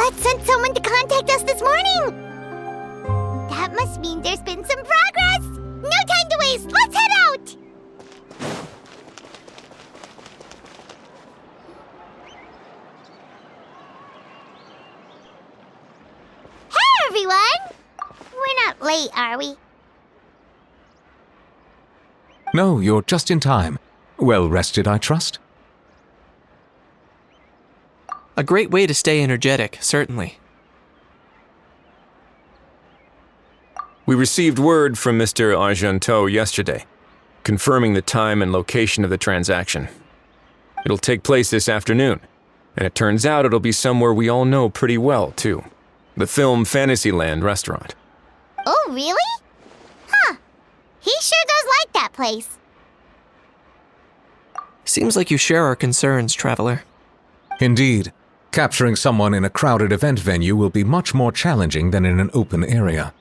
That sent someone to contact us this morning! That must mean there's been some progress! No time to waste! Let's head out! Hey, everyone! We're not late, are we? No, you're just in time. Well rested, I trust? A great way to stay energetic, certainly. We received word from Mr. Argenteau yesterday, confirming the time and location of the transaction. It'll take place this afternoon, and it turns out it'll be somewhere we all know pretty well, too. The Film Fantasyland restaurant. Oh, really? Huh. He sure does like that place. Seems like you share our concerns, Traveler. Indeed. Capturing someone in a crowded event venue will be much more challenging than in an open area.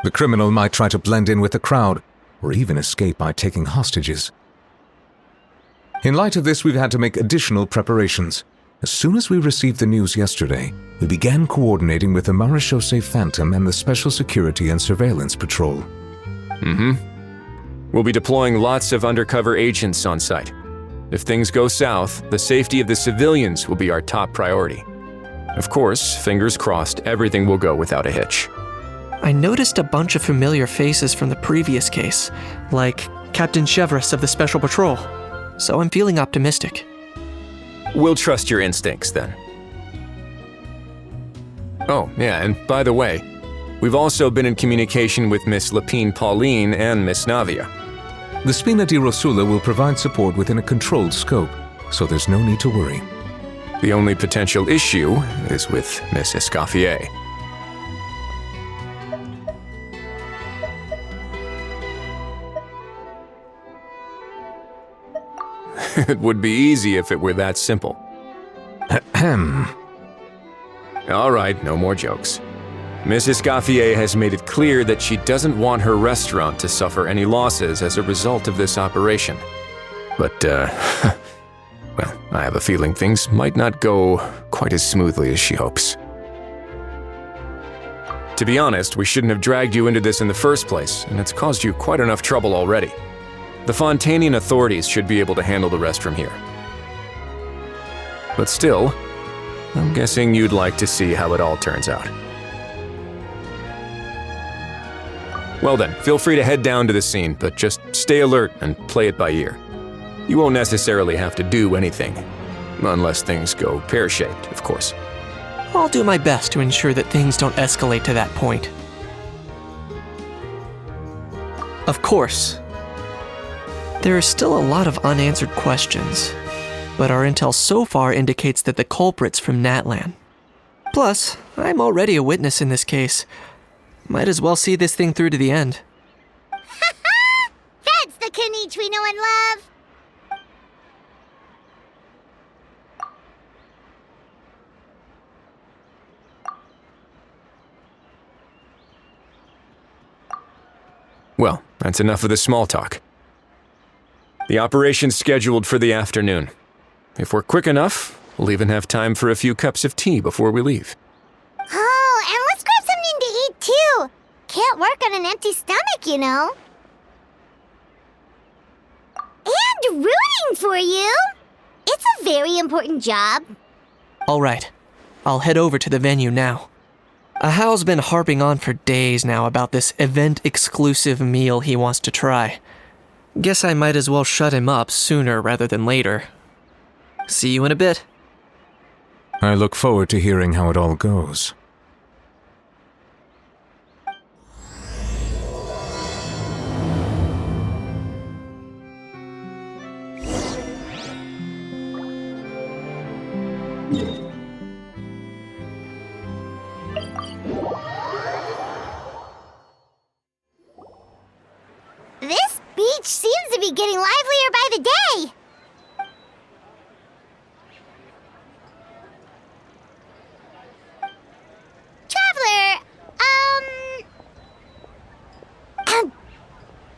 The criminal might try to blend in with the crowd, or even escape by taking hostages. In light of this, we've had to make additional preparations. As soon as we received the news yesterday, we began coordinating with the Marechaussee Phantom and the Special Security and Surveillance Patrol. We'll be deploying lots of undercover agents on site. If things go south, the safety of the civilians will be our top priority. Of course, fingers crossed, everything will go without a hitch. I noticed a bunch of familiar faces from the previous case, like Captain Chevres of the Special Patrol, so I'm feeling optimistic. We'll trust your instincts, then. Oh, yeah, and by the way, we've also been in communication with Miss Lapine Pauline and Miss Navia. The Spina di Rosula will provide support within a controlled scope, so there's no need to worry. The only potential issue is with Miss Escoffier. It would be easy if it were that simple. Ahem. All right, no more jokes. Miss Escoffier has made it clear that she doesn't want her restaurant to suffer any losses as a result of this operation. But, well, I have a feeling things might not go quite as smoothly as she hopes. To be honest, we shouldn't have dragged you into this in the first place, and it's caused you quite enough trouble already. The Fontanian authorities should be able to handle the rest from here. But still, I'm guessing you'd like to see how it all turns out. Well then, feel free to head down to the scene, but just stay alert and play it by ear. You won't necessarily have to do anything, unless things go pear-shaped, of course. I'll do my best to ensure that things don't escalate to that point. Of course. There is still a lot of unanswered questions, but our intel so far indicates that the culprit's from Natlan. Plus, I'm already a witness in this case. Might as well see this thing through to the end. That's the Kanichi we know and love! Well, that's enough of the small talk. The operation's scheduled for the afternoon. If we're quick enough, we'll even have time for a few cups of tea before we leave. Oh, and let's grab something to eat too! Can't work on an empty stomach, you know. And rooting for you! It's a very important job. All right, I'll head over to the venue now. Ahao's been harping on for days now about this event-exclusive meal he wants to try. Guess I might as well shut him up sooner rather than later. See you in a bit. I look forward to hearing how it all goes. This beach seems to be getting livelier by the day. Traveler,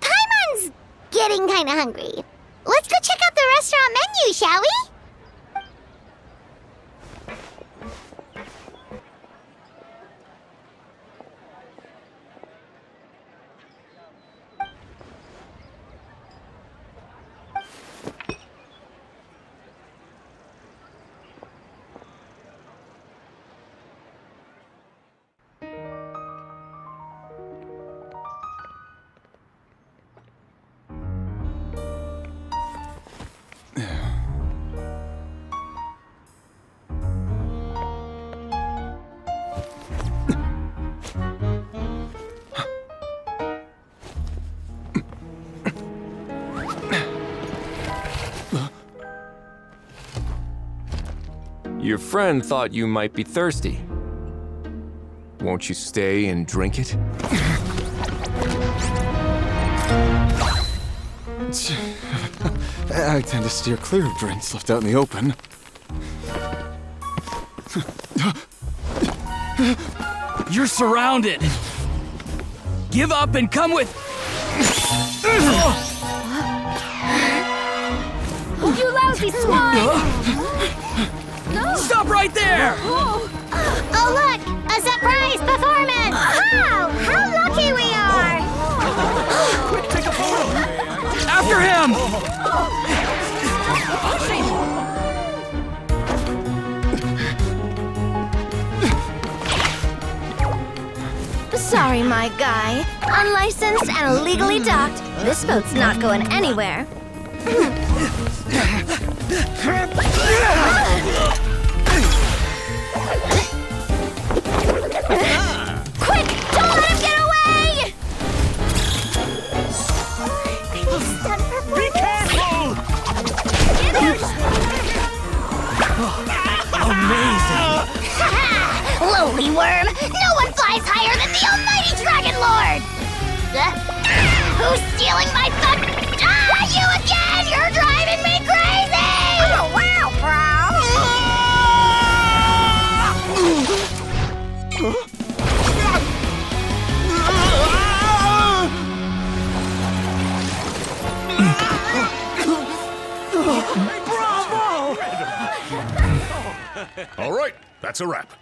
Paimon's getting kinda hungry. Let's go check out the restaurant menu, shall we? Your friend thought you might be thirsty. Won't you stay and drink it? I tend to steer clear of drinks left out in the open. You're surrounded. Give up and come with. You lousy swine! Stop right there! Oh, look! A surprise performance! Wow! How lucky we are! Quick, take a photo! After him! Sorry, my guy. Unlicensed and illegally docked. This boat's not going anywhere. Quick! Don't let him get away! Be careful! Amazing! Lowly worm! No one flies higher than the almighty Dragon Lord! Who's stealing my fun? You again! You're driving me crazy! Oh, wow, All right, that's a wrap.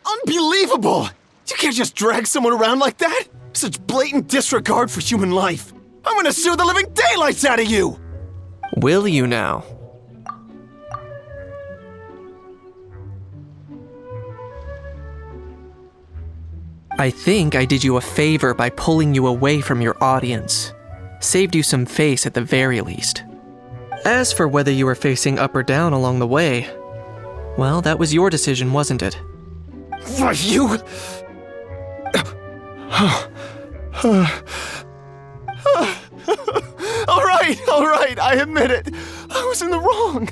Unbelievable! You can't just drag someone around like that! Such blatant disregard for human life! I'm gonna sue the living daylights out of you! Will you now? I think I did you a favor by pulling you away from your audience. Saved you some face at the very least. As for whether you were facing up or down along the way, well, that was your decision, wasn't it? Why, you... All right, I admit it. I was in the wrong.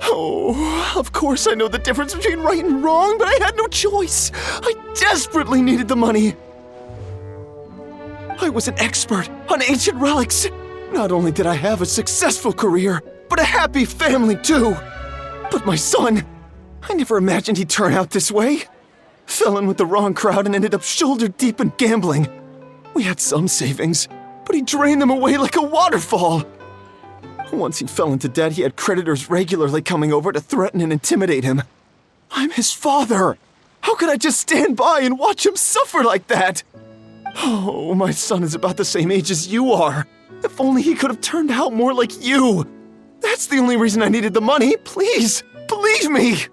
Oh, of course I know the difference between right and wrong, but I had no choice. I desperately needed the money. I was an expert on ancient relics. Not only did I have a successful career, but a happy family too. But my son, I never imagined he'd turn out this way. Fell in with the wrong crowd and ended up shoulder deep in gambling. We had some savings, but he drained them away like a waterfall. Once he fell into debt, he had creditors regularly coming over to threaten and intimidate him. I'm his father. How could I just stand by and watch him suffer like that? Oh, my son is about the same age as you are. If only he could have turned out more like you. That's the only reason I needed the money. Please, believe me.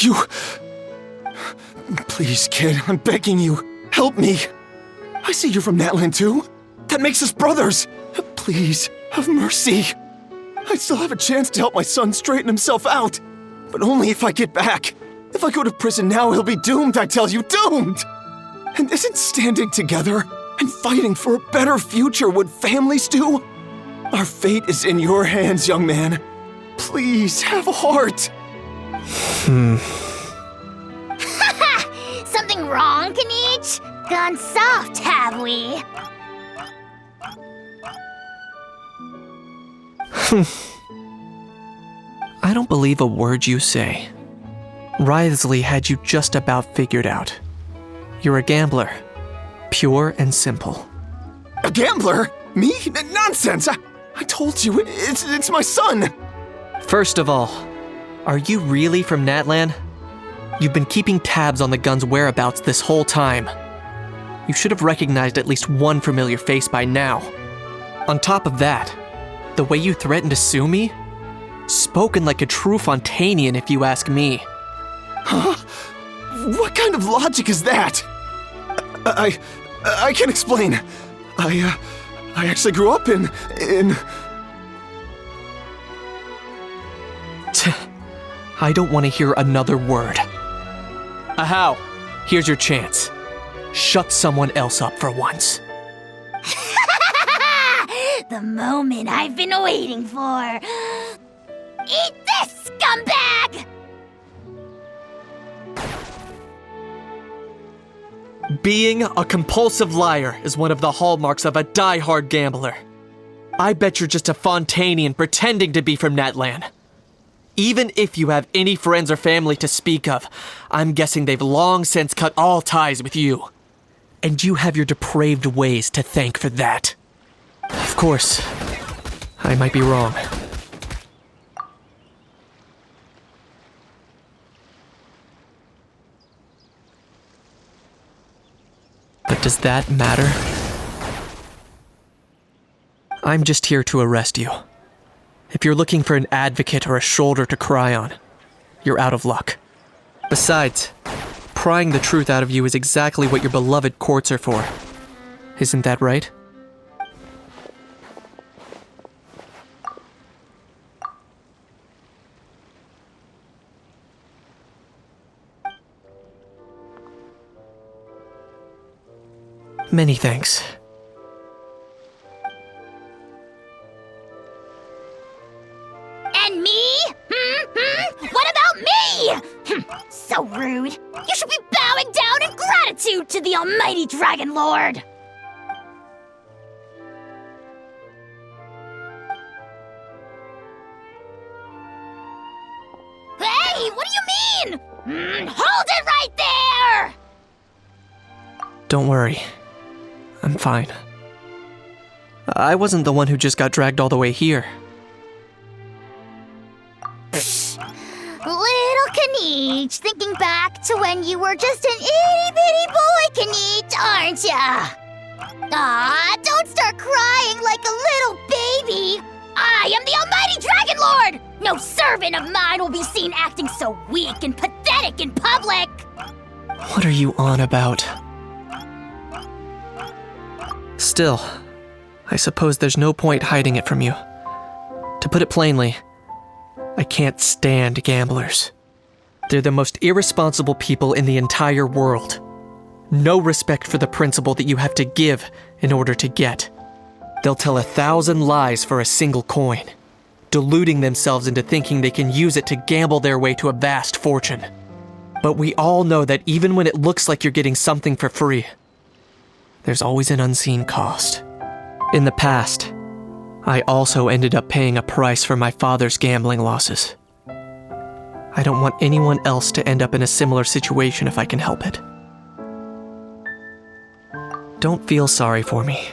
You... Please, kid, I'm begging you. Help me. I see you're from Natlan too. That makes us brothers. Please, have mercy. I still have a chance to help my son straighten himself out. But only if I get back. If I go to prison now, he'll be doomed, I tell you, doomed! And isn't standing together and fighting for a better future what families do? Our fate is in your hands, young man. Please, have a heart. Something wrong, Kanich? Gone soft, have we? I don't believe a word you say. Wriothesley had you just about figured out. You're a gambler. Pure and simple. A gambler? Me? Nonsense! I told you, it's my son! First of all, are you really from Natlan? You've been keeping tabs on the gun's whereabouts this whole time. You should have recognized at least one familiar face by now. On top of that, the way you threatened to sue me? Spoken like a true Fontanian, if you ask me. Huh? What kind of logic is that? I can explain. I actually grew up in... I don't want to hear another word. Ahau, here's your chance. Shut someone else up for once. The moment I've been waiting for. Eat this, scumbag! Being a compulsive liar is one of the hallmarks of a die-hard gambler. I bet you're just a Fontanian pretending to be from Natlan. Even if you have any friends or family to speak of, I'm guessing they've long since cut all ties with you. And you have your depraved ways to thank for that. Of course, I might be wrong. But does that matter? I'm just here to arrest you. If you're looking for an advocate or a shoulder to cry on, you're out of luck. Besides, prying the truth out of you is exactly what your beloved courts are for. Isn't that right? Many thanks. And me? What about me? So rude. You should be bowing down in gratitude to the almighty Dragon Lord. Hey, what do you mean? Hold it right there! Don't worry. I'm fine. I wasn't the one who just got dragged all the way here. Little Kniech, thinking back to when you were just an itty-bitty boy, Kniech, aren't ya? Aw, don't start crying like a little baby. I am the almighty Dragon Lord! No servant of mine will be seen acting so weak and pathetic in public! What are you on about? Still, I suppose there's no point hiding it from you. To put it plainly, I can't stand gamblers. They're the most irresponsible people in the entire world. No respect for the principle that you have to give in order to get. They'll tell 1,000 lies for a single coin, deluding themselves into thinking they can use it to gamble their way to a vast fortune. But we all know that even when it looks like you're getting something for free, there's always an unseen cost. In the past, I also ended up paying a price for my father's gambling losses. I don't want anyone else to end up in a similar situation if I can help it. Don't feel sorry for me.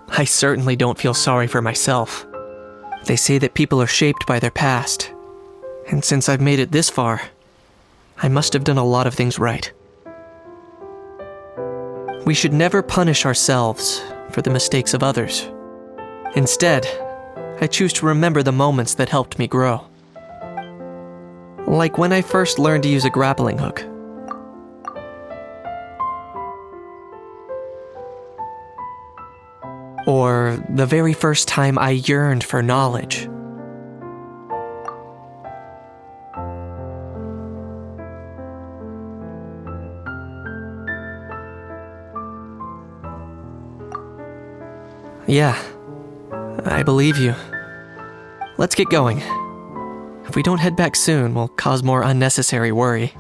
I certainly don't feel sorry for myself. They say that people are shaped by their past, and since I've made it this far, I must have done a lot of things right. We should never punish ourselves for the mistakes of others. Instead, I choose to remember the moments that helped me grow. Like when I first learned to use a grappling hook. Or the very first time I yearned for knowledge. Yeah, I believe you. Let's get going. If we don't head back soon, we'll cause more unnecessary worry.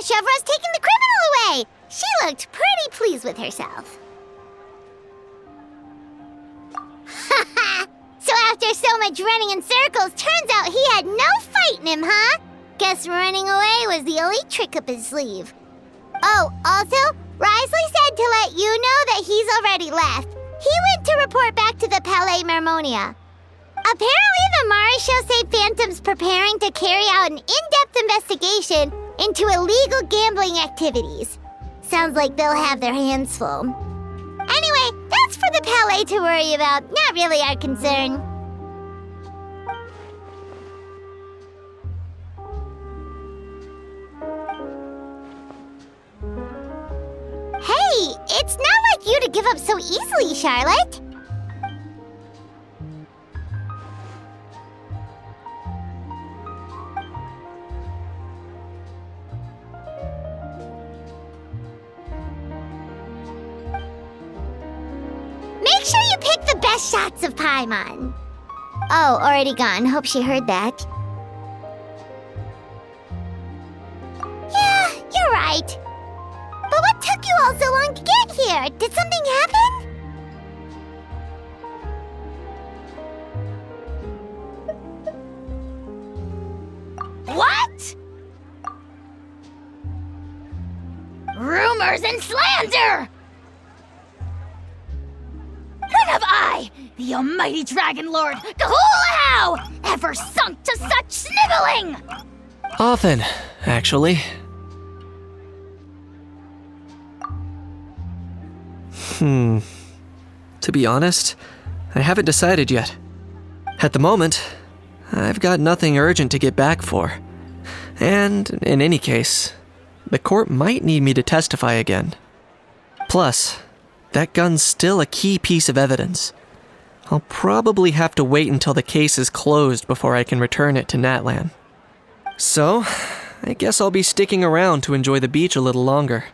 Chevra's taking the criminal away! She looked pretty pleased with herself. Haha! So after so much running in circles, turns out he had no fight in him, huh? Guess running away was the only trick up his sleeve. Oh, also, Risley said to let you know that he's already left. He went to report back to the Palais Mermonia. Apparently, the Mari show say Phantom's preparing to carry out an in-depth investigation into illegal gambling activities. Sounds like they'll have their hands full. Anyway, that's for the Palais to worry about, not really our concern. Hey, it's not like you to give up so easily, Charlotte. Make sure you pick the best shots of Paimon. Oh, already gone. Hope she heard that. Yeah, you're right. But what took you all so long to get here? Did something happen? What? Rumors and slander! When have I, the almighty Dragon Lord, Kahulahau, ever sunk to such sniveling? Often, actually. To be honest, I haven't decided yet. At the moment, I've got nothing urgent to get back for. And, in any case, the court might need me to testify again. Plus, that gun's still a key piece of evidence. I'll probably have to wait until the case is closed before I can return it to Natlan. So, I guess I'll be sticking around to enjoy the beach a little longer.